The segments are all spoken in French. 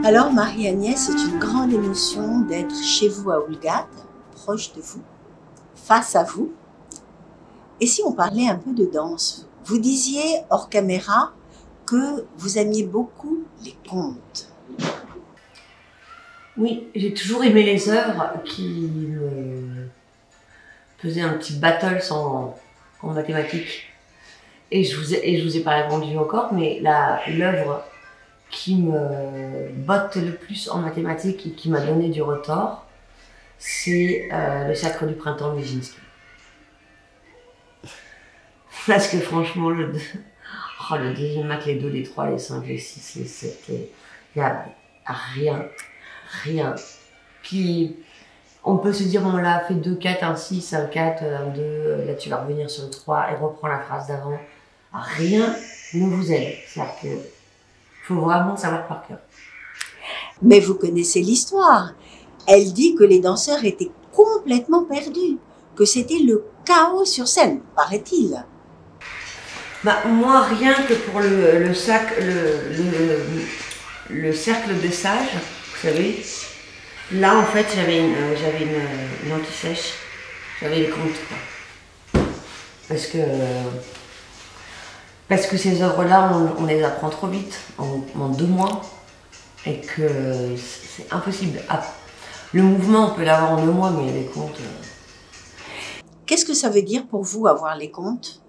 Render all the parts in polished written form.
Alors, Marie-Agnès, c'est une grande émotion d'être chez vous à Houlgate, proche de vous, face à vous. Et si on parlait un peu de danse? Vous disiez hors caméra que vous aimiez beaucoup les contes. Oui, j'ai toujours aimé les œuvres qui me faisaient un petit battle en mathématiques. Et je vous ai pas répondu encore, mais l'œuvre qui me botte le plus en mathématiques et qui m'a donné du retort, c'est le Sacre du printemps de Nijinsky. Parce que franchement, le deuxième acte, les 2, les 3, les 5, les 6, les 7, il n'y a rien. Puis, on peut se dire, bon là, fais 2, 4, 1, 6, 1, 4, 1, 2, là tu vas revenir sur le 3 et reprends la phrase d'avant. Rien ne vous aide. C'est-à-dire qu'il faut vraiment savoir par cœur. Mais vous connaissez l'histoire. Elle dit que les danseurs étaient complètement perdus, que c'était le chaos sur scène, paraît-il. Bah, moi, rien que pour le cercle des sages, vous savez, là, en fait, j'avais une anti-sèche, j'avais les comptes, quoi. Parce que ces œuvres-là, on les apprend trop vite, en 2 mois, et que c'est impossible. Ah, le mouvement, on peut l'avoir en 2 mois, mais les comptes... Qu'est-ce que ça veut dire pour vous, avoir les comptes?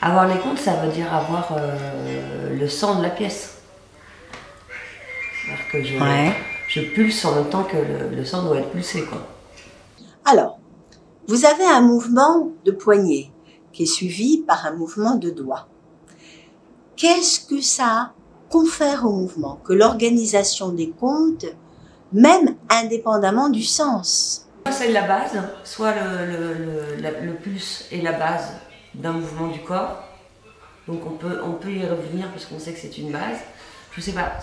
Avoir les comptes, ça veut dire avoir le sang de la pièce. C'est-à-dire que je pulse en même temps que le sang doit être pulsé, quoi. Alors, vous avez un mouvement de poignet qui est suivi par un mouvement de doigt. Qu'est-ce que ça confère au mouvement, que l'organisation des comptes, même indépendamment du sens? Soit c'est la base, soit le pulse est la base d'un mouvement du corps. Donc on peut y revenir puisqu'on sait que c'est une base. Je sais pas.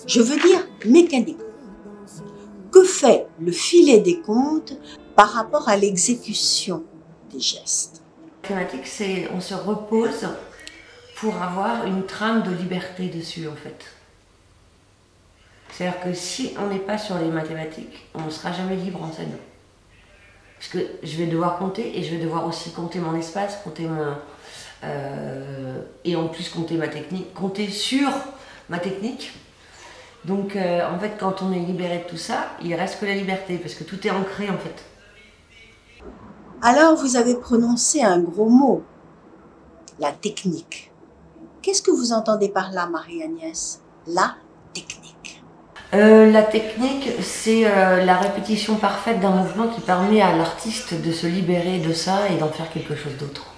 Je veux dire mécanique. Que fait le filet des comptes par rapport à l'exécution des gestes? La mathématique, c'est on se repose pour avoir une trame de liberté dessus, en fait. C'est-à-dire que si on n'est pas sur les mathématiques, on ne sera jamais libre en scène. Parce que je vais devoir compter et je vais devoir aussi compter mon espace, compter et en plus compter ma technique, compter sur ma technique. Donc en fait, quand on est libéré de tout ça, il reste que la liberté parce que tout est ancré en fait. Alors vous avez prononcé un gros mot, la technique. Qu'est-ce que vous entendez par là, Marie-Agnès? La technique. La technique, c'est la répétition parfaite d'un mouvement qui permet à l'artiste de se libérer de ça et d'en faire quelque chose d'autre.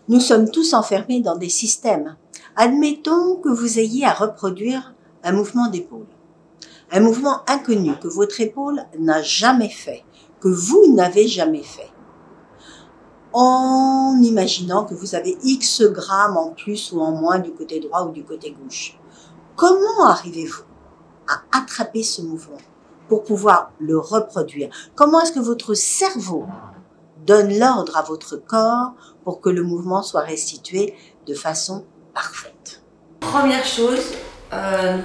Nous sommes tous enfermés dans des systèmes. Admettons que vous ayez à reproduire un mouvement d'épaule. Un mouvement inconnu que votre épaule n'a jamais fait, que vous n'avez jamais fait. En imaginant que vous avez X grammes en plus ou en moins du côté droit ou du côté gauche. Comment arrivez-vous à attraper ce mouvement pour pouvoir le reproduire? Comment est-ce que votre cerveau donne l'ordre à votre corps pour que le mouvement soit restitué de façon parfaite? Première chose,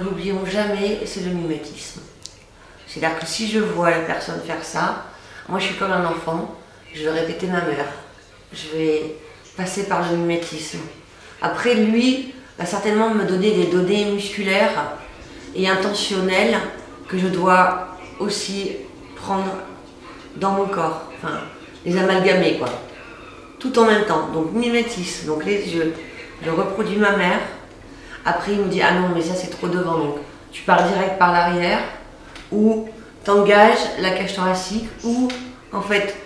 n'oublions jamais, c'est le mimétisme. C'est-à-dire que si je vois la personne faire ça, moi je suis comme un enfant, je vais répéter ma mère. Je vais passer par le mimétisme. Après, lui va certainement me donner des données musculaires et intentionnelles que je dois aussi prendre dans mon corps. Enfin, les amalgamer, quoi. Tout en même temps. Donc, mimétisme. Donc, les yeux. Je reproduis ma mère. Après, il me dit, ah non, mais ça, c'est trop devant. Donc, tu pars direct par l'arrière ou t'engages la cage thoracique ou, en fait,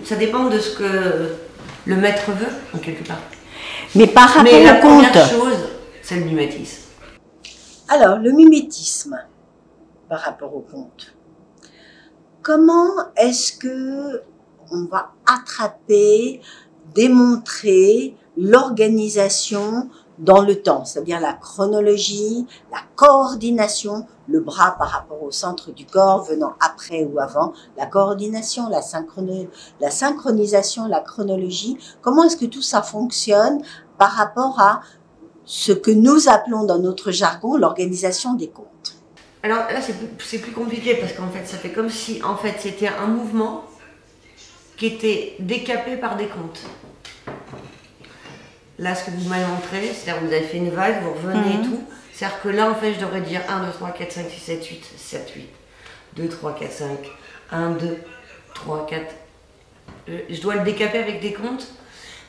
ça dépend de ce que le maître veut, en quelque part. Mais par rapport Mais la au compte, première chose, c'est le mimétisme. alors le mimétisme par rapport au compte. Comment est-ce que on va attraper, démontrer l'organisation dans le temps, c'est-à-dire la chronologie, la coordination, le bras par rapport au centre du corps venant après ou avant, la coordination, la synchronisation, la chronologie. Comment est-ce que tout ça fonctionne par rapport à ce que nous appelons dans notre jargon l'organisation des comptes. Alors là, c'est plus compliqué parce qu'en fait, ça fait comme si en fait, c'était un mouvement qui était décapé par des comptes. Là, ce que vous m'avez montré, c'est-à-dire que vous avez fait une vague, vous revenez et tout. C'est-à-dire que là, en fait, je devrais dire 1, 2, 3, 4, 5, 6, 7, 8, 7, 8. 2, 3, 4, 5. 1, 2, 3, 4. Je dois le décaper avec des comptes.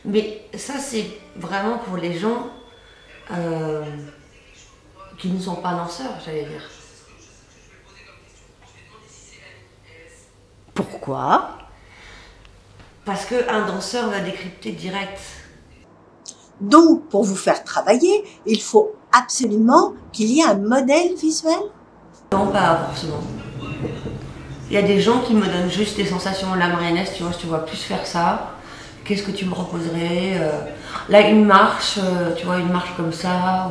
Mais ça, c'est vraiment pour les gens qui ne sont pas danseurs, j'allais dire. Pourquoi? Parce qu'un danseur va décrypter direct. Donc, pour vous faire travailler, il faut absolument qu'il y ait un modèle visuel? Non, pas forcément. Il y a des gens qui me donnent juste des sensations. La marionnette, tu vois, je te vois plus faire ça. Qu'est-ce que tu me proposerais? Là, une marche, tu vois, une marche comme ça.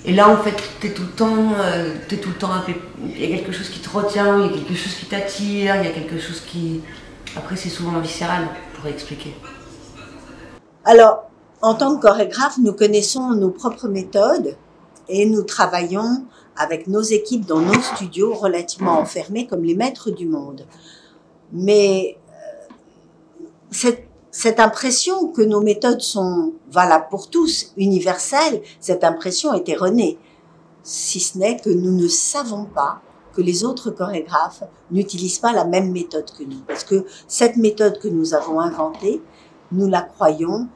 Et là, en fait, t'es tout le temps un peu... Il y a quelque chose qui te retient, il y a quelque chose qui t'attire, il y a quelque chose qui... Après, c'est souvent viscéral, pour expliquer. Alors, en tant que chorégraphe, nous connaissons nos propres méthodes et nous travaillons avec nos équipes dans nos studios relativement enfermés comme les maîtres du monde. Mais cette impression que nos méthodes sont valables pour tous, universelles, cette impression est erronée. Si ce n'est que nous ne savons pas que les autres chorégraphes n'utilisent pas la même méthode que nous. Parce que cette méthode que nous avons inventée, nous la croyons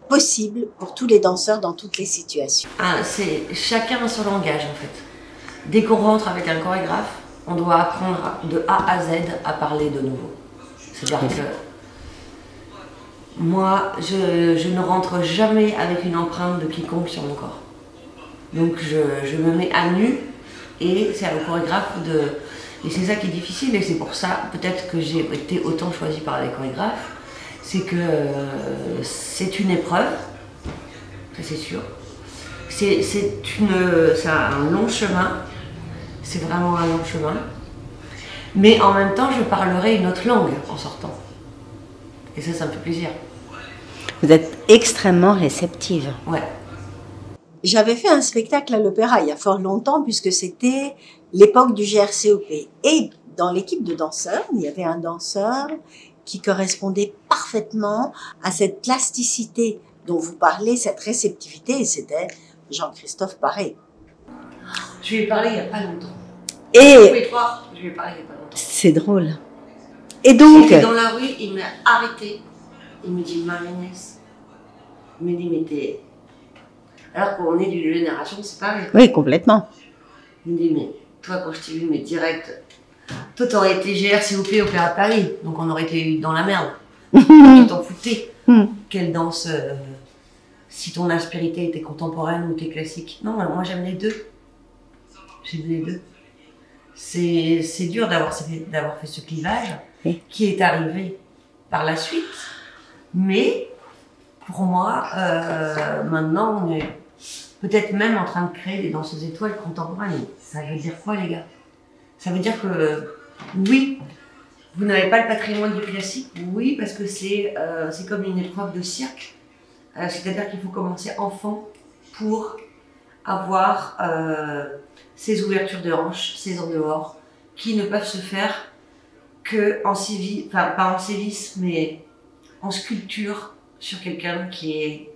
possible pour tous les danseurs dans toutes les situations. C'est chacun a son langage en fait. Dès qu'on rentre avec un chorégraphe, on doit apprendre de A à Z à parler de nouveau. C'est-à-dire que moi, je ne rentre jamais avec une empreinte de quiconque sur mon corps. Donc je me mets à nu et c'est au chorégraphe de... Et c'est ça qui est difficile et c'est pour ça peut-être que j'ai été autant choisie par les chorégraphes. C'est que c'est une épreuve, ça c'est sûr. C'est un long chemin, c'est vraiment un long chemin. Mais en même temps, je parlerai une autre langue en sortant. Et ça me fait plaisir. Vous êtes extrêmement réceptive. Ouais. J'avais fait un spectacle à l'opéra il y a fort longtemps puisque c'était l'époque du GRCOP. Et dans l'équipe de danseurs, il y avait un danseur qui correspondait parfaitement à cette plasticité dont vous parlez, cette réceptivité, et c'était Jean-Christophe Paré. Je lui ai parlé il n'y a pas longtemps. Et vous pouvez croire, je lui ai parlé il n'y a pas longtemps. C'est drôle. Et donc... J'étais dans la rue, il m'a arrêté. Il me dit, Marie-Agnès. Il me dit, mais t'es... Alors qu'on est d'une génération, c'est pareil. Oui, complètement. Il me dit, mais toi, quand je t'ai vu, mais direct... Toi, t'aurais été GRCOP Opéra de Paris, donc on aurait été dans la merde. Tu t'en foutais. Quelle danse, si ton aspérité était contemporaine ou était classique. Non, moi j'aime les deux. J'aime les deux. C'est dur d'avoir fait ce clivage qui est arrivé par la suite. Mais pour moi, maintenant, on est peut-être même en train de créer des danseuses étoiles contemporaines. Ça veut dire quoi, les gars? Ça veut dire que, oui, vous n'avez pas le patrimoine du classique, oui, parce que c'est comme une épreuve de cirque. C'est-à-dire qu'il faut commencer enfant pour avoir ces ouvertures de hanches, ces en dehors, qui ne peuvent se faire que en sévice, enfin pas en sévice, mais en sculpture sur quelqu'un qui est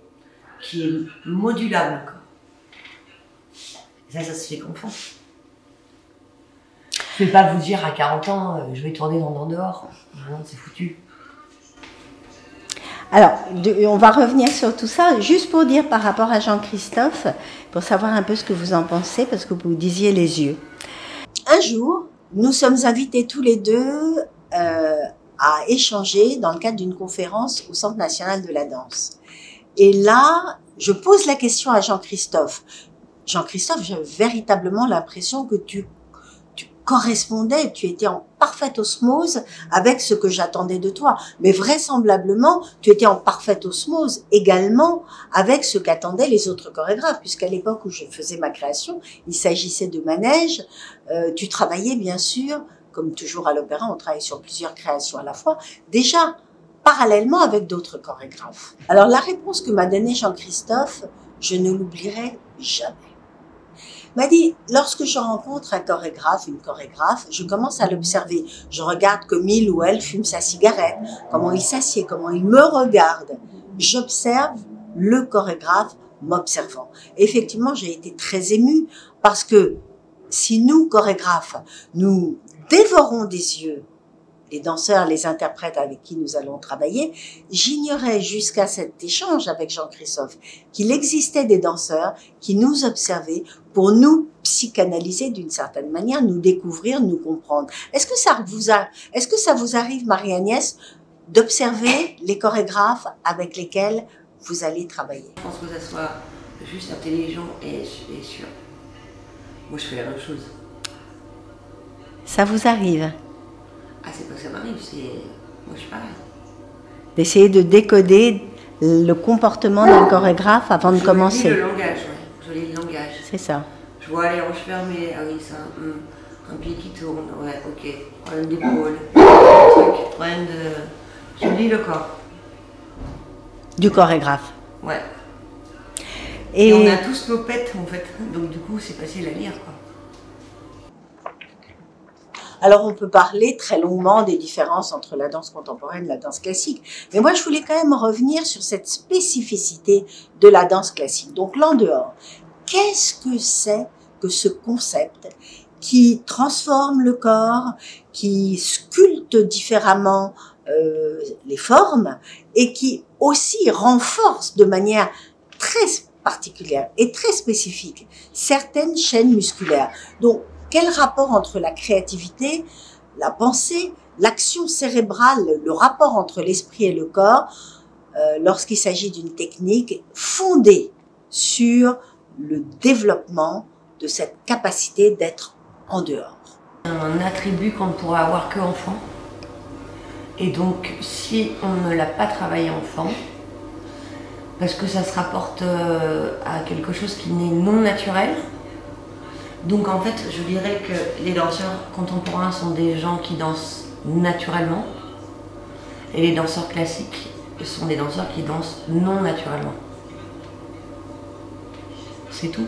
modulable. Ça se fait qu'enfant. Je ne vais pas vous dire à 40 ans, je vais tourner dans dehors. Non, c'est foutu. Alors, on va revenir sur tout ça, juste pour dire par rapport à Jean-Christophe, pour savoir un peu ce que vous en pensez, parce que vous disiez les yeux. Un jour, nous sommes invités tous les deux à échanger dans le cadre d'une conférence au Centre national de la danse. Et là, je pose la question à Jean-Christophe. Jean-Christophe, j'ai véritablement l'impression que tu correspondais, tu étais en parfaite osmose avec ce que j'attendais de toi. Mais vraisemblablement, tu étais en parfaite osmose également avec ce qu'attendaient les autres chorégraphes, puisqu'à l'époque où je faisais ma création, il s'agissait de manège. Tu travaillais bien sûr, comme toujours à l'opéra, on travaille sur plusieurs créations à la fois, déjà parallèlement avec d'autres chorégraphes. Alors la réponse que m'a donnée Jean-Christophe, je ne l'oublierai jamais. Il m'a dit, lorsque je rencontre un chorégraphe, une chorégraphe, je commence à l'observer. Je regarde comme il ou elle fume sa cigarette, comment il s'assied, comment il me regarde. J'observe le chorégraphe m'observant. Effectivement, j'ai été très émue parce que si nous, chorégraphes, nous dévorons des yeux les danseurs, les interprètes avec qui nous allons travailler, j'ignorais jusqu'à cet échange avec Jean-Christophe qu'il existait des danseurs qui nous observaient pour nous psychanalyser d'une certaine manière, nous découvrir, nous comprendre. Est-ce que ça vous arrive, Marie-Agnès, d'observer les chorégraphes avec lesquels vous allez travailler? Je pense que ça soit juste intelligent et sûr. Moi, je fais la même chose. Ça vous arrive? Ah, c'est pas que ça m'arrive, c'est... Moi, je suis pareil. D'essayer de décoder le comportement d'un chorégraphe avant de commencer. Je lis le langage, ouais. Je lis le langage. C'est ça. Je vois les hanches fermées, ah oui, ça, un pied qui tourne, ouais, ok. Problème d'épaule, problème de... Je lis le corps. Du chorégraphe. Ouais. Et on a tous nos pets, en fait. Donc, du coup, c'est facile à lire, quoi. Alors, on peut parler très longuement des différences entre la danse contemporaine et la danse classique. Mais moi, je voulais quand même revenir sur cette spécificité de la danse classique. Donc, l'en dehors, qu'est-ce que c'est que ce concept qui transforme le corps, qui sculpte différemment les formes et qui aussi renforce de manière très particulière et très spécifique certaines chaînes musculaires. Donc, quel rapport entre la créativité, la pensée, l'action cérébrale, le rapport entre l'esprit et le corps, lorsqu'il s'agit d'une technique fondée sur le développement de cette capacité d'être en dehors. Un attribut qu'on ne pourra avoir que enfant. Et donc, si on ne l'a pas travaillé enfant, parce que ça se rapporte à quelque chose qui n'est non naturel. Donc en fait, je dirais que les danseurs contemporains sont des gens qui dansent naturellement et les danseurs classiques sont des danseurs qui dansent non naturellement. C'est tout.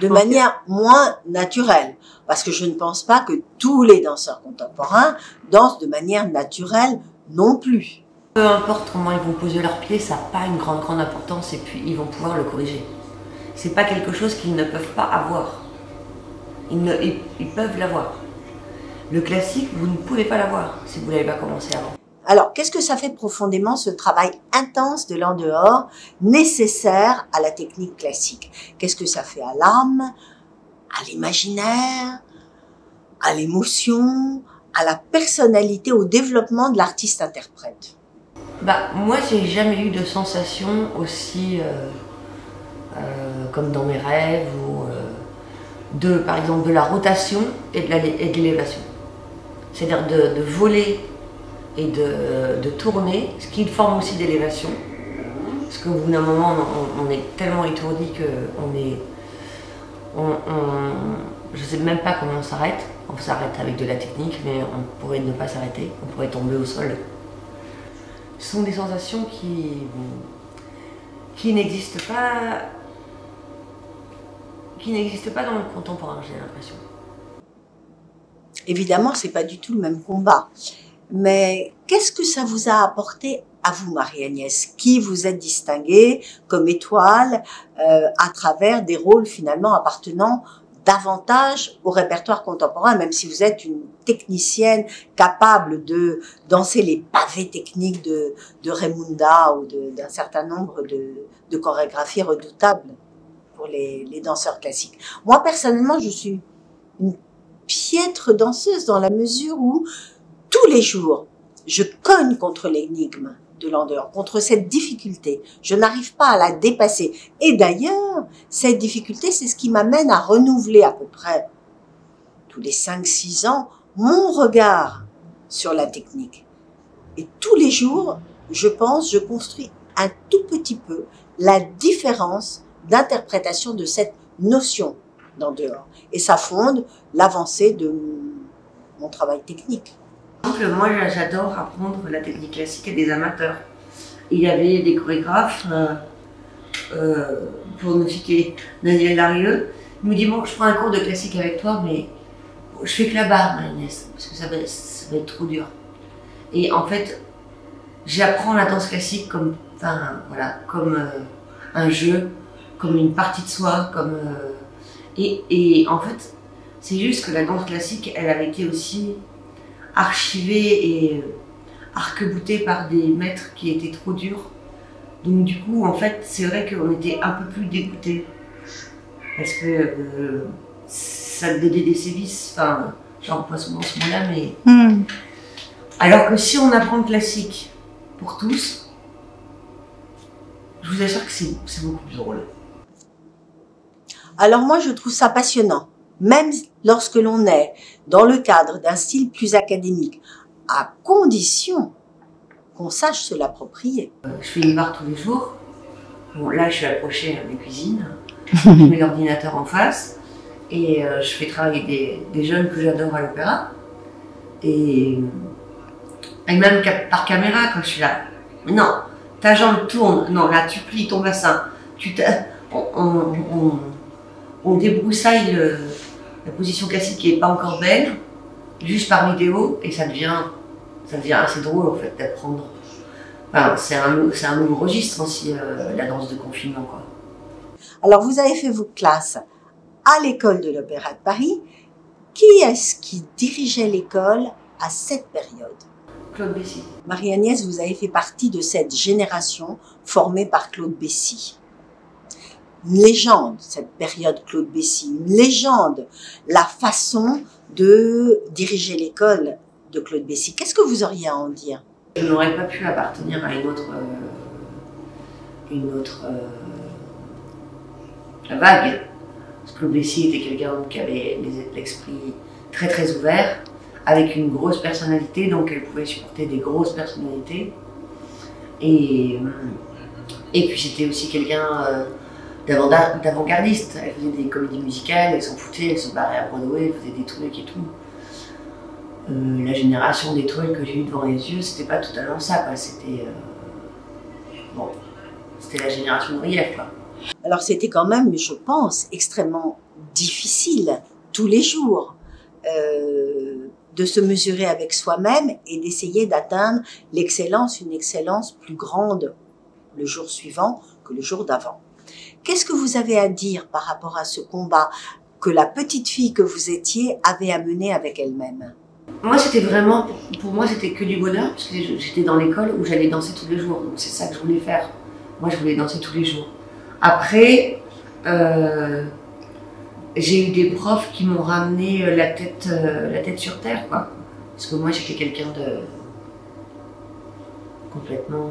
De manière moins naturelle, parce que je ne pense pas que tous les danseurs contemporains dansent de manière naturelle non plus. Peu importe comment ils vont poser leurs pieds, ça n'a pas une grande importance et puis ils vont pouvoir le corriger. C'est pas quelque chose qu'ils ne peuvent pas avoir. Ils peuvent l'avoir. Le classique, vous ne pouvez pas l'avoir si vous n'avez pas commencé avant. Alors, qu'est-ce que ça fait profondément ce travail intense de l'en dehors, nécessaire à la technique classique? Qu'est-ce que ça fait à l'âme, à l'imaginaire, à l'émotion, à la personnalité, au développement de l'artiste-interprète? Moi, j'ai jamais eu de sensation aussi comme dans mes rêves ou par exemple de la rotation et de l'élévation. C'est-à-dire de voler et de tourner, ce qui forme aussi d'élévation. Parce qu'au bout d'un moment, on est tellement étourdi que je ne sais même pas comment on s'arrête. On s'arrête avec de la technique, mais on pourrait ne pas s'arrêter, on pourrait tomber au sol. Ce sont des sensations qui n'existent pas dans le contemporain, j'ai l'impression. Évidemment, c'est pas du tout le même combat. Mais qu'est-ce que ça vous a apporté à vous, Marie-Agnès, qui vous êtes distinguée comme étoile à travers des rôles finalement appartenant davantage au répertoire contemporain, même si vous êtes une technicienne capable de danser les pavés techniques de Raimunda ou d'un certain nombre de chorégraphies redoutables pour les danseurs classiques. Moi, personnellement, je suis une piètre danseuse dans la mesure où tous les jours, je cogne contre l'énigme de l'en dehors, contre cette difficulté. Je n'arrive pas à la dépasser. Et d'ailleurs, cette difficulté, c'est ce qui m'amène à renouveler à peu près tous les 5-6 ans mon regard sur la technique. Et tous les jours, je construis un tout petit peu la différence d'interprétation de cette notion d'en dehors. Et ça fonde l'avancée de mon travail technique. Moi, j'adore apprendre la technique classique à des amateurs. Il y avait des chorégraphes, pour ne citer Daniel Larieux, il me dit bon, je prends un cours de classique avec toi, mais je fais que la barre, Marie-Agnès, parce que ça va être trop dur. Et en fait, j'apprends la danse classique comme, comme un jeu, comme une partie de soi, comme et en fait, c'est juste que la danse classique, elle avait été aussi archivée et arc-boutée par des maîtres qui étaient trop durs. Donc du coup, en fait, c'est vrai qu'on était un peu plus dégoûtés. Parce que ça donnait des sévices, enfin, j'emploie souvent ce mot-là, mais... Alors que si on apprend le classique pour tous, je vous assure que c'est beaucoup plus drôle. Alors moi, je trouve ça passionnant, même lorsque l'on est dans le cadre d'un style plus académique, à condition qu'on sache se l'approprier. Je fais une barre tous les jours. Bon, là, je suis accrochée à mes cuisines. Je mets l'ordinateur en face et je fais travailler des jeunes que j'adore à l'opéra. Et même par caméra, quand je suis là. Mais non, ta jambe tourne. Non, là, tu plies ton bassin. On débroussaille la position classique qui n'est pas encore belle, juste par vidéo, et ça devient assez drôle en fait d'apprendre. Enfin, c'est un nouveau registre aussi, la danse de confinement, quoi. Alors vous avez fait vos classes à l'école de l'Opéra de Paris. Qui est-ce qui dirigeait l'école à cette période? Claude Bessy. Marie-Agnès, vous avez fait partie de cette génération formée par Claude Bessy. Une légende, cette période Claude Bessy, une légende, la façon de diriger l'école de Claude Bessy. Qu'est-ce que vous auriez à en dire? Je n'aurais pas pu appartenir à une autre vague. Parce que Claude Bessy était quelqu'un qui avait l'esprit très très ouvert, avec une grosse personnalité, donc elle pouvait supporter des grosses personnalités. Et puis c'était aussi quelqu'un d'avant-gardiste. Elle faisait des comédies musicales, elle s'en foutait, elle se barrait à Broadway, elle faisait des trucs et tout. La génération d'étoiles que j'ai eu devant les yeux, c'était pas totalement ça, quoi. C'était la génération de Rief, quoi. Alors c'était quand même, je pense, extrêmement difficile tous les jours de se mesurer avec soi-même et d'essayer d'atteindre l'excellence, une excellence plus grande le jour suivant que le jour d'avant. Qu'est-ce que vous avez à dire par rapport à ce combat que la petite fille que vous étiez avait à mener avec elle-même? Moi, c'était vraiment, pour moi, c'était que du bonheur, parce que j'étais dans l'école où j'allais danser tous les jours, donc c'est ça que je voulais faire. Moi, je voulais danser tous les jours. Après, j'ai eu des profs qui m'ont ramené la tête sur terre, quoi. Parce que moi, j'étais quelqu'un de complètement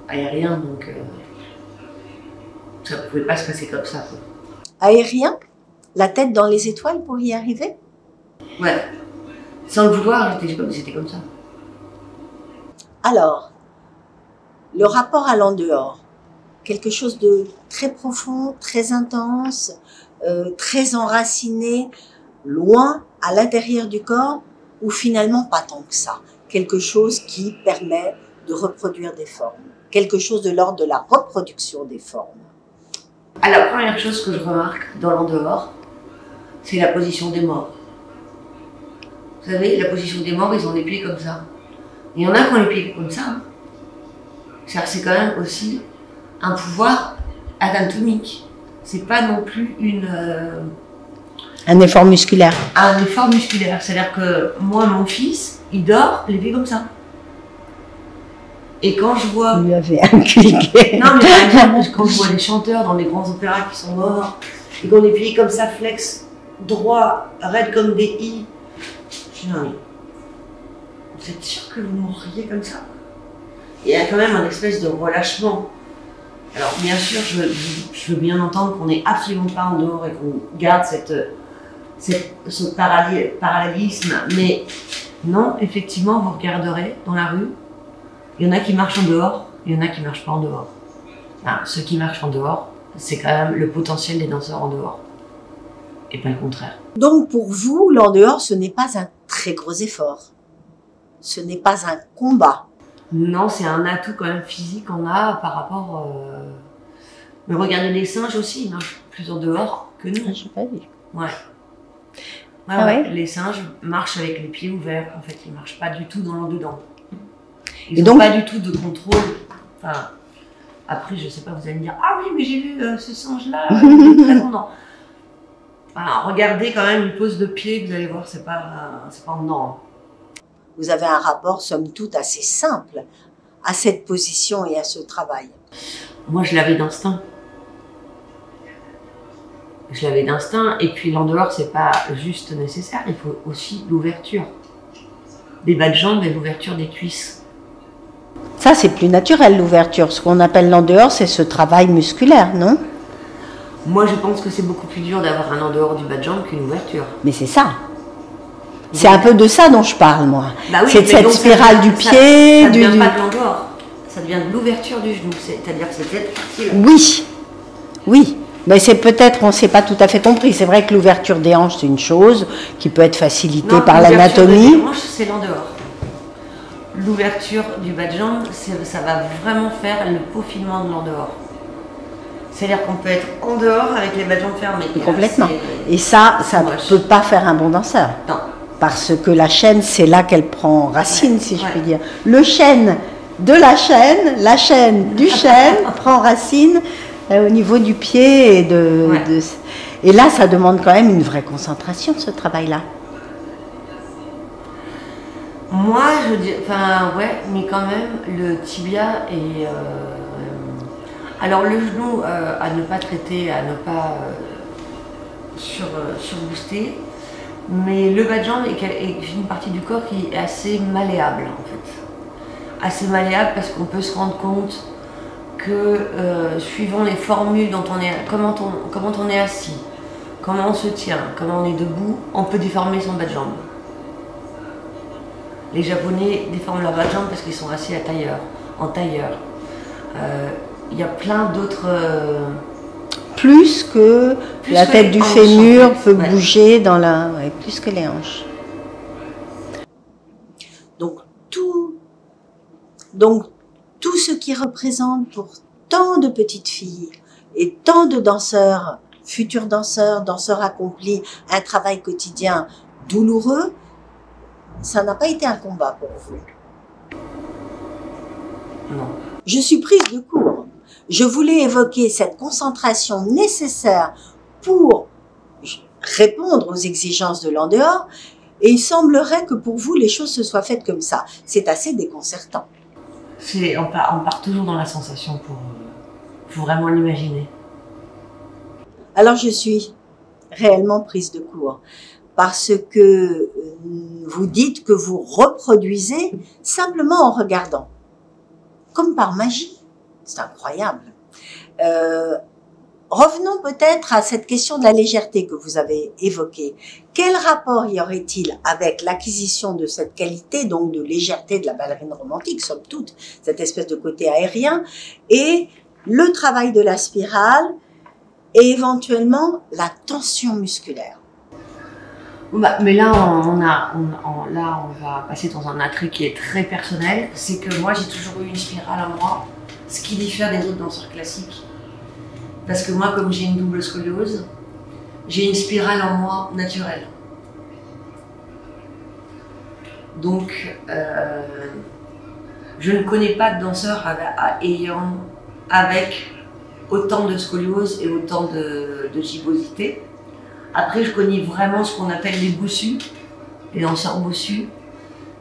aérien, donc ça ne pouvait pas se passer comme ça, quoi. Aérien? La tête dans les étoiles pour y arriver? Ouais. Sans le vouloir, j'étais comme ça. Alors, le rapport à l'en dehors, quelque chose de très profond, très intense, très enraciné, loin à l'intérieur du corps, ou finalement pas tant que ça. Quelque chose qui permet de reproduire des formes. Quelque chose de l'ordre de la reproduction des formes. Alors, la première chose que je remarque dans l'en dehors, c'est la position des morts. Vous savez, la position des morts, ils ont les pieds comme ça. Il y en a qui ont les pieds comme ça. Hein. C'est quand même aussi un pouvoir anatomique. C'est pas non plus un effort musculaire. Un effort musculaire. C'est-à-dire que moi, mon fils, il dort les pieds comme ça. Et quand je vois... Vous lui avez inculqué. Non, mais par exemple, quand je vois les chanteurs dans les grands opéras qui sont morts, et qui ont les pieds comme ça, flex, droit, raide comme des i, je dis non, mais vous êtes sûr que vous mourriez comme ça? Il y a quand même un espèce de relâchement. Alors bien sûr, je veux bien entendre qu'on n'est absolument pas en dehors et qu'on garde ce parallélisme, mais non, effectivement, vous regarderez dans la rue, il y en a qui marchent en dehors, il y en a qui ne marchent pas en dehors. Enfin, ceux qui marchent en dehors, c'est quand même le potentiel des danseurs en dehors, et pas le contraire. Donc pour vous, l'en dehors, ce n'est pas un très gros effort? ce n'est pas un combat. Non, c'est un atout quand même physique qu'on a par rapport... Mais regardez les singes aussi, ils marchent plus en dehors que nous. Ah, j'ai pas vu. Ouais. Ah ouais. Les singes marchent avec les pieds ouverts. En fait, ils marchent pas du tout dans l'en-dedans. Ils Et n'ont donc, pas du tout de contrôle. Enfin, après, je sais pas, vous allez me dire, ah oui, mais j'ai vu ce singe-là, il est très longtemps. Voilà, regardez quand même une pose de pied, vous allez voir, c'est pas en dedans. vous avez un rapport, somme toute, assez simple à cette position et à ce travail. Moi, je l'avais d'instinct. Je l'avais d'instinct, et puis l'en dehors, c'est pas juste nécessaire, il faut aussi l'ouverture des bas de jambes et l'ouverture des cuisses. Ça, c'est plus naturel, l'ouverture. Ce qu'on appelle l'en dehors, c'est ce travail musculaire, non? Moi, je pense que c'est beaucoup plus dur d'avoir un en dehors du bas de jambe qu'une ouverture. Mais c'est ça. C'est un peu de ça dont je parle, moi. Bah oui, c'est de cette spirale du pied. Ça ne devient pas de l'en dehors, ça devient de l'ouverture du genou. C'est-à-dire que c'est cette partie-là. Oui, oui. Mais c'est peut-être, on ne s'est pas tout à fait compris. C'est vrai que l'ouverture des hanches, c'est une chose qui peut être facilitée par l'anatomie. L'ouverture des hanches, c'est l'en dehors. L'ouverture du bas de jambe, ça va vraiment faire le peaufinement de l'en dehors. C'est-à-dire qu'on peut être en dehors avec les bas de jambes fermés. Complètement. Et ça ne peut pas faire un bon danseur. Non. Parce que la chaîne, c'est là qu'elle prend racine, si je puis dire. Le chêne de la chaîne du chêne prend racine au niveau du pied. Et là, ça demande quand même une vraie concentration, ce travail-là. Moi, je dis, enfin, ouais, mais quand même, le tibia est... alors, le genou, à ne pas traiter, à ne pas surbooster, mais le bas de jambe est une partie du corps qui est assez malléable, en fait. Assez malléable parce qu'on peut se rendre compte que, suivant les formules dont on est, comment on est assis, comment on se tient, comment on est debout, on peut déformer son bas de jambe. Les Japonais déforment leur bas de jambe parce qu'ils sont assis en tailleur. Il y a plein d'autres... Plus que la tête du fémur en fait, peut bouger dans la... Ouais, plus que les hanches. Donc tout ce qui représente pour tant de petites filles et tant de danseurs, futurs danseurs, danseurs accomplis, un travail quotidien douloureux, ça n'a pas été un combat pour vous? Non. Je suis prise de court. Je voulais évoquer cette concentration nécessaire pour répondre aux exigences de l'en dehors, et il semblerait que pour vous, les choses se soient faites comme ça. C'est assez déconcertant. On part toujours dans la sensation pour vraiment l'imaginer. Alors je suis réellement prise de court, parce que vous dites que vous reproduisez simplement en regardant, comme par magie. C'est incroyable. Revenons peut-être à cette question de la légèreté que vous avez évoquée. Quel rapport y aurait-il avec l'acquisition de cette qualité, donc de légèreté de la ballerine romantique, somme toute, cette espèce de côté aérien, et le travail de la spirale, et éventuellement la tension musculaire? Mais là, on va passer dans un attrait qui est très personnel. C'est que moi, j'ai toujours eu une spirale à moi, ce qui diffère des autres danseurs classiques. Parce que moi, comme j'ai une double scoliose, j'ai une spirale en moi naturelle. Donc, je ne connais pas de danseur avec autant de scoliose et autant de gibbosité. Après, je connais vraiment ce qu'on appelle les bossus, les danseurs bossus.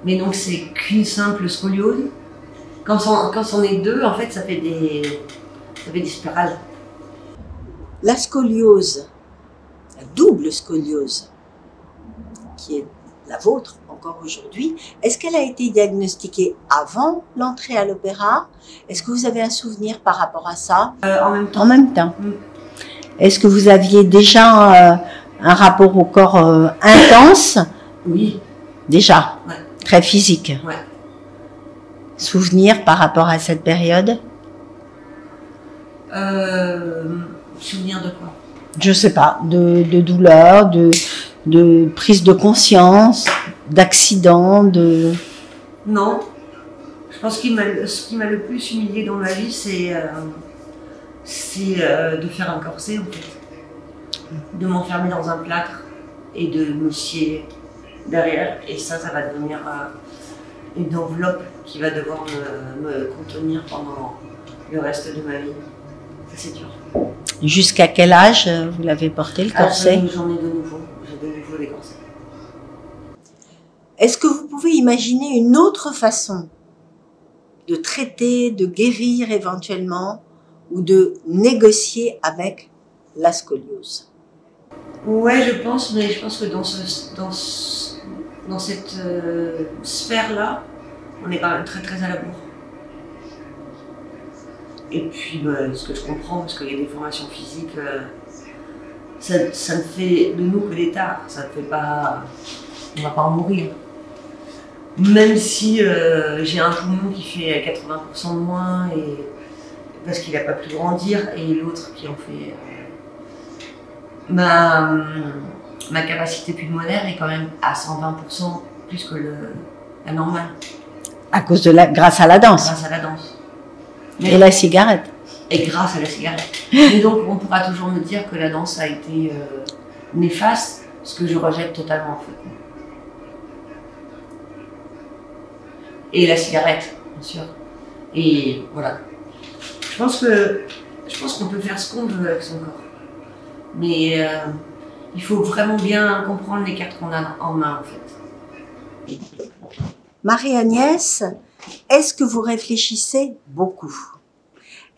Mais donc, c'est qu'une simple scoliose. Quand on est deux, en fait, ça fait des spirales. La scoliose, la double scoliose, qui est la vôtre encore aujourd'hui, est-ce qu'elle a été diagnostiquée avant l'entrée à l'opéra? Est-ce que vous avez un souvenir par rapport à ça? En même temps. En même temps. Est-ce que vous aviez déjà un rapport au corps intense? Oui. Déjà. Ouais. Très physique. Ouais. Souvenir par rapport à cette période? Souvenir de quoi? Je sais pas, de douleur, de prise de conscience, d'accident, de... Non. Je pense que ce qui m'a le plus humiliée dans ma vie, c'est de faire un corset, en fait. De m'enfermer dans un plâtre et de me scier derrière. Et ça va devenir une enveloppe qui va devoir me contenir pendant le reste de ma vie. Ça, c'est dur. Jusqu'à quel âge vous l'avez porté, le corset? J'en ai de nouveau. J'ai de nouveau des corsets. Est-ce que vous pouvez imaginer une autre façon de traiter, de guérir éventuellement, ou de négocier avec la scoliose? Ouais, je pense, mais je pense que dans cette sphère-là, on est quand même très très à la bourre. Et puis, ce que je comprends, parce qu'il y a des formations physiques, ça ne fait de nous que des tares. Ça ne fait pas... On ne va pas en mourir. Même si j'ai un poumon qui fait 80% de moins, parce qu'il n'a pas pu grandir, et l'autre qui en fait... Ma capacité pulmonaire est quand même à 120% plus que la normale. À cause grâce à la danse. Grâce à la danse. Et la cigarette. Et grâce à la cigarette. Et donc on pourra toujours me dire que la danse a été néfaste, ce que je rejette totalement en fait. Et la cigarette, bien sûr. Et voilà. Je pense qu'on peut faire ce qu'on veut avec son corps. Mais il faut vraiment bien comprendre les cartes qu'on a en main, en fait. Marie-Agnès, est-ce que vous réfléchissez beaucoup?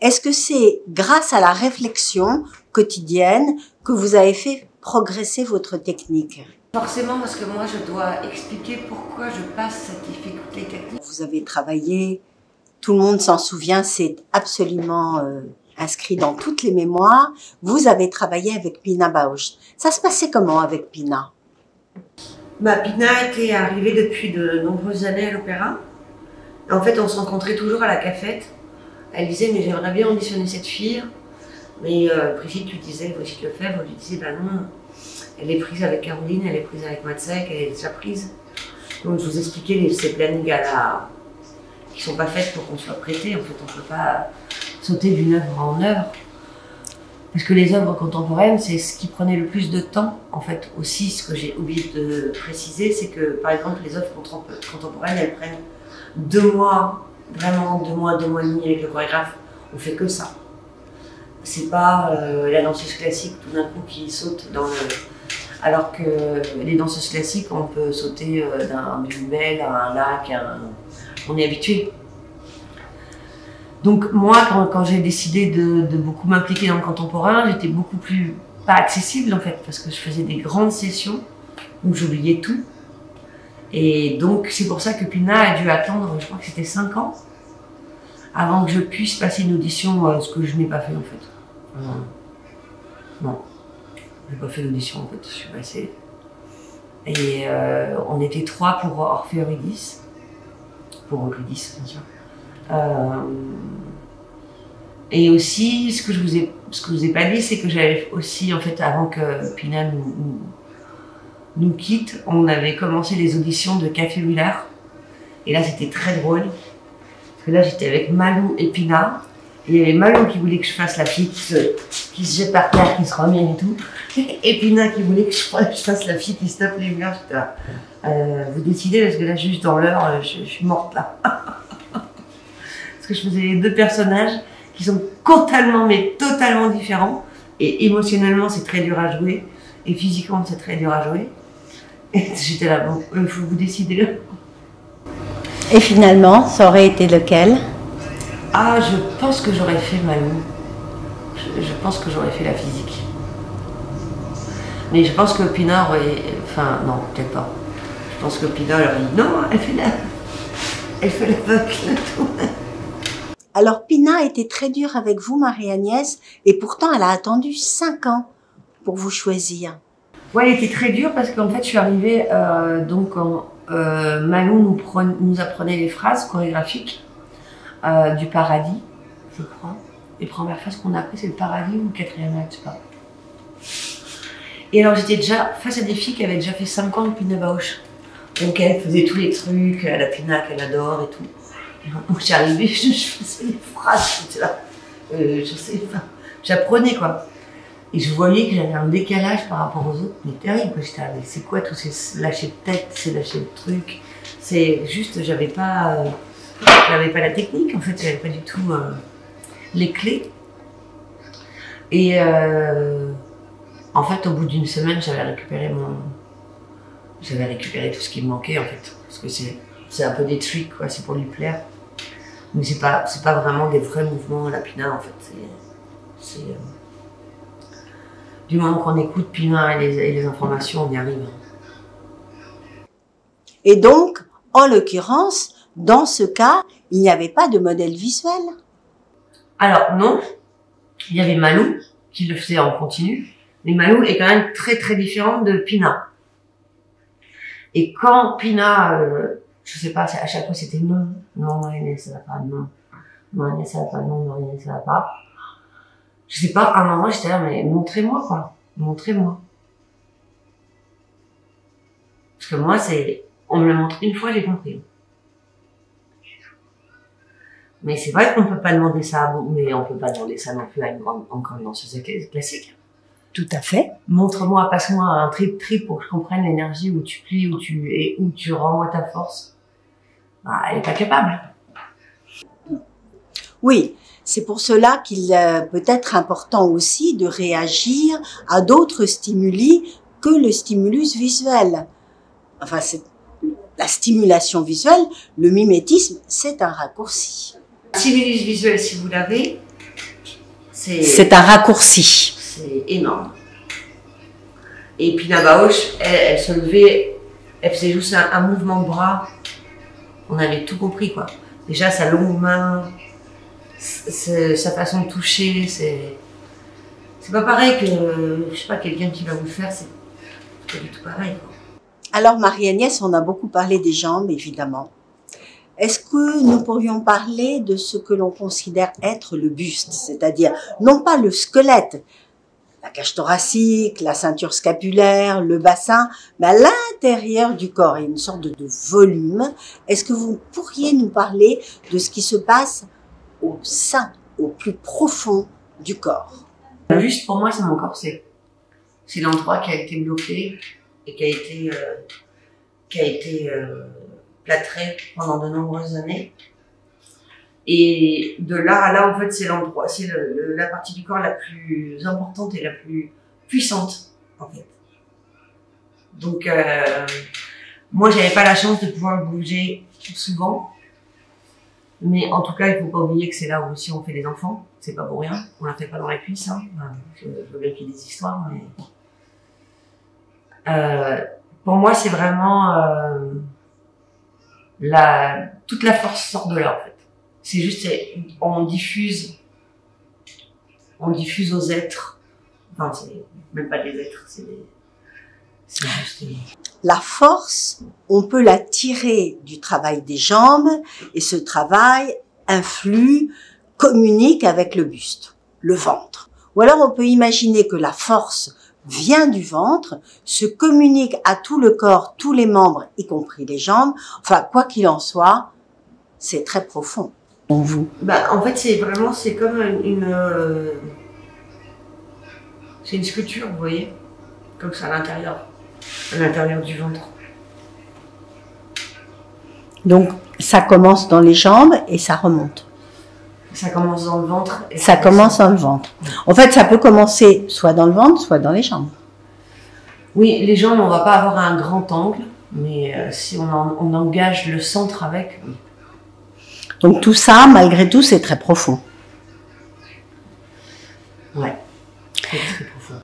Est-ce que c'est grâce à la réflexion quotidienne que vous avez fait progresser votre technique? Forcément, parce que moi, je dois expliquer pourquoi je passe cette difficulté technique. Vous avez travaillé, tout le monde s'en souvient, c'est absolument... inscrit dans toutes les mémoires, vous avez travaillé avec Pina Bausch. Ça se passait comment avec Pina? Pina était arrivée depuis de nombreuses années à l'opéra. En fait, on se rencontrait toujours à la cafette. Elle disait, mais j'aimerais bien auditionner cette fille. Mais Brigitte lui disait, Brigitte Lefebvre lui disait, bah non, elle est prise avec Caroline, elle est prise avec Matzek, elle est déjà prise. Donc je vous expliquais ces plannings qui ne sont pas faites pour qu'on soit prêté. En fait, on ne peut pas sauter d'une œuvre en œuvre. Parce que les œuvres contemporaines, c'est ce qui prenait le plus de temps. En fait, aussi, ce que j'ai oublié de préciser, c'est que, par exemple, les œuvres contemporaines, elles prennent 2 mois, vraiment 2 mois et demi avec le chorégraphe. On fait que ça. C'est pas la danseuse classique, tout d'un coup, qui saute dans le... Alors que les danseuses classiques, on peut sauter d'une belle à un lac, on est habitué. Donc moi, quand j'ai décidé de beaucoup m'impliquer dans le contemporain, j'étais beaucoup plus pas accessible en fait, parce que je faisais des grandes sessions où j'oubliais tout. Et donc c'est pour ça que Pina a dû attendre, je crois que c'était 5 ans, avant que je puisse passer une audition, ce que je n'ai pas fait en fait. Non, j'ai pas fait d'audition en fait, je suis passée. Et on était 3 pour Orphée Eurydice, pour Eurydice bien sûr. Et aussi, ce que je vous ai pas dit, c'est que j'avais aussi, en fait, avant que Pina nous quitte, on avait commencé les auditions de Café Wheeler. Et là, c'était très drôle. Parce que là, j'étais avec Malou et Pina. Et il y avait Malou qui voulait que je fasse la fille qui se jette par terre, qui se remire et tout. Et Pina qui voulait que je fasse la fille qui se tape les murs. J'étais là. Vous décidez, parce que là, juste dans l'heure, je suis morte là. Parce que je faisais les 2 personnages qui sont totalement, mais totalement différents. Et émotionnellement, c'est très dur à jouer. Et physiquement, c'est très dur à jouer. Et j'étais là, bon, il faut vous décider. Et finalement, ça aurait été lequel? Ah, je pense que j'aurais fait Malou. Je pense que j'aurais fait la physique. Mais je pense que Pina aurait... Enfin, non, peut-être pas. Je pense que Pina aurait dit, non, elle fait l'aveugle et tout. Alors, Pina était très dure avec vous, Marie-Agnès, et pourtant, elle a attendu 5 ans pour vous choisir. Ouais, elle était très dure parce qu'en fait, je suis arrivée, donc, Malou nous apprenait les phrases chorégraphiques du Paradis, je crois. Les premières phrases qu'on a apprises, c'est le Paradis ou le 4e acte, je sais pas. Et alors, j'étais déjà face à des filles qui avaient déjà fait 5 ans de Pina Bausch. Donc elle faisait tous les trucs, la pina qu'elle adore et tout. Et donc j'étais arrivée, je faisais des phrases, j'étais là, je sais pas, j'apprenais quoi. Et je voyais que j'avais un décalage par rapport aux autres, mais terrible. J'étais là, mais c'est quoi tous ces lâchers de tête, ces lâchers de trucs? C'est juste, j'avais pas la technique en fait, j'avais pas du tout les clés. Et en fait, au bout d'une semaine, j'avais récupéré tout ce qui me manquait en fait, parce que c'est un peu des tricks quoi, c'est pour lui plaire, mais c'est pas vraiment des vrais mouvements la pina en fait. C'est du moment qu'on écoute Pina et les informations, on y arrive. Et donc, en l'occurrence, dans ce cas, il n'y avait pas de modèle visuel. Alors non, il y avait Malou qui le faisait en continu, mais Malou est quand même très très différente de Pina. Et quand Pina, je sais pas, à chaque fois c'était non, Marianne ça va pas, non, Marianne ça va pas, non, Marianne ça va pas. Je sais pas, à un moment j'étais là, mais montrez-moi quoi, montrez-moi. Parce que moi on me le montre une fois, j'ai compris. Mais c'est vrai qu'on peut pas demander ça, mais on peut pas demander ça non plus à une grande danseuse classique. Tout à fait. Montre-moi, passe-moi un trip pour que je comprenne l'énergie où tu plies, où tu renvoies ta force. Bah, elle est pas capable. Oui, c'est pour cela qu'il peut être important aussi de réagir à d'autres stimuli que le stimulus visuel. Enfin, la stimulation visuelle, le mimétisme, c'est un raccourci. Stimulus visuel, si vous l'avez, c'est un raccourci. C'est énorme. Et Pina Bausch, elle se levait, elle faisait juste un mouvement de bras. On avait tout compris, quoi. Déjà, sa longue main, sa façon de toucher, c'est pas pareil que, je sais pas, quelqu'un qui va vous le faire, c'est pas du tout pareil, quoi. Alors, Marie-Agnès, on a beaucoup parlé des jambes, évidemment. Est-ce que nous pourrions parler de ce que l'on considère être le buste, c'est-à-dire non pas le squelette, la cage thoracique, la ceinture scapulaire, le bassin, mais à l'intérieur du corps, il y a une sorte de volume. Est-ce que vous pourriez nous parler de ce qui se passe au sein, au plus profond du corps? Le buste, pour moi, c'est mon corset. C'est l'endroit qui a été bloqué et qui a été plâtré pendant de nombreuses années. Et de là à là, en fait, c'est l'endroit, c'est la partie du corps la plus importante et la plus puissante, en fait. Donc, moi, j'avais pas la chance de pouvoir bouger souvent. Mais en tout cas, il faut pas oublier que c'est là où aussi on fait des enfants. C'est pas pour rien. On la fait pas dans la cuisse, hein. Je veux bien qu'il y ait des histoires, mais pour moi, c'est vraiment toute la force sort de là, en fait. C'est juste, on diffuse aux êtres. Enfin, c'est même pas des êtres, c'est juste. La force, on peut la tirer du travail des jambes, et ce travail influe, communique avec le buste, le ventre. Ou alors on peut imaginer que la force vient du ventre, se communique à tout le corps, tous les membres, y compris les jambes. Enfin, quoi qu'il en soit, c'est très profond. En vous. Bah, en fait, c'est comme c'est une sculpture, vous voyez, comme ça à l'intérieur du ventre. Donc, ça commence dans les jambes et ça remonte. Ça commence dans le ventre. Et ça commence dans le ventre. En fait, ça peut commencer soit dans le ventre, soit dans les jambes. Oui, les jambes, on va pas avoir un grand angle, mais si on engage le centre avec. Oui. Donc tout ça, malgré tout, c'est très profond. Ouais, c'est très profond.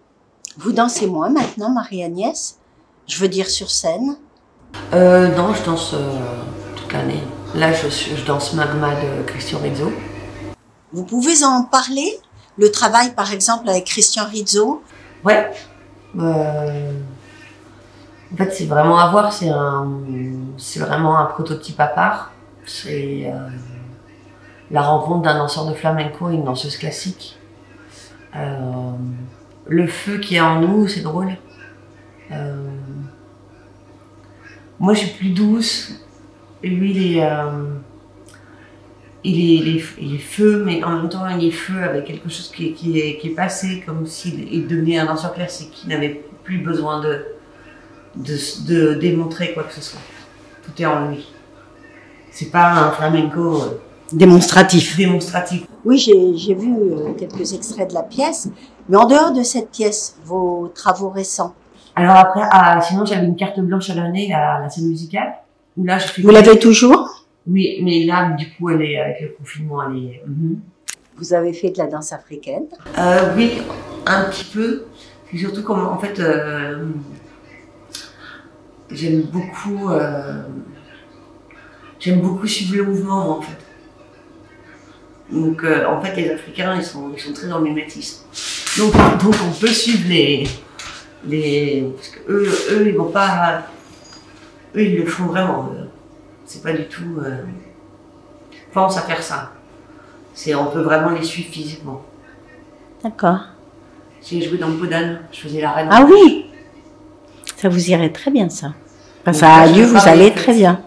Vous dansez moins maintenant, Marie-Agnès? Je veux dire sur scène? Non, je danse toute l'année. Là, je danse Magma de Christian Rizzo. Vous pouvez en parler? Le travail, par exemple, avec Christian Rizzo? Ouais. En fait, c'est vraiment à voir. C'est vraiment un prototype à part. C'est la rencontre d'un danseur de flamenco et une danseuse classique. Le feu qui est en nous, c'est drôle. Moi, je suis plus douce. Et lui, il est feu, mais en même temps, il est feu avec quelque chose qui est passé, comme s'il devenait un danseur classique, qui n'avait plus besoin de démontrer quoi que ce soit. Tout est en lui. C'est pas un flamenco Démonstratif. démonstratif. Oui, j'ai vu quelques extraits de la pièce, mais en dehors de cette pièce, vos travaux récents. Alors après, sinon j'avais une carte blanche à l'année à la scène musicale. Où là, je fais Vous l'avez toujours? Oui, mais là, du coup, elle est avec le confinement, elle est. Vous avez fait de la danse africaine? Oui, un petit peu. C'est surtout comme, en fait, j'aime beaucoup suivre le mouvement, moi, en fait. Donc, en fait, les Africains, ils sont très dans le mimétisme. Donc on peut suivre parce que eux, ils vont pas. Eux, ils le font vraiment. C'est pas du tout. Pense à faire ça. On peut vraiment les suivre physiquement. D'accord. J'ai joué dans le Podane, je faisais la reine. Ah oui! Ça vous irait très bien, ça. Enfin, ça a dû vous aller très bien.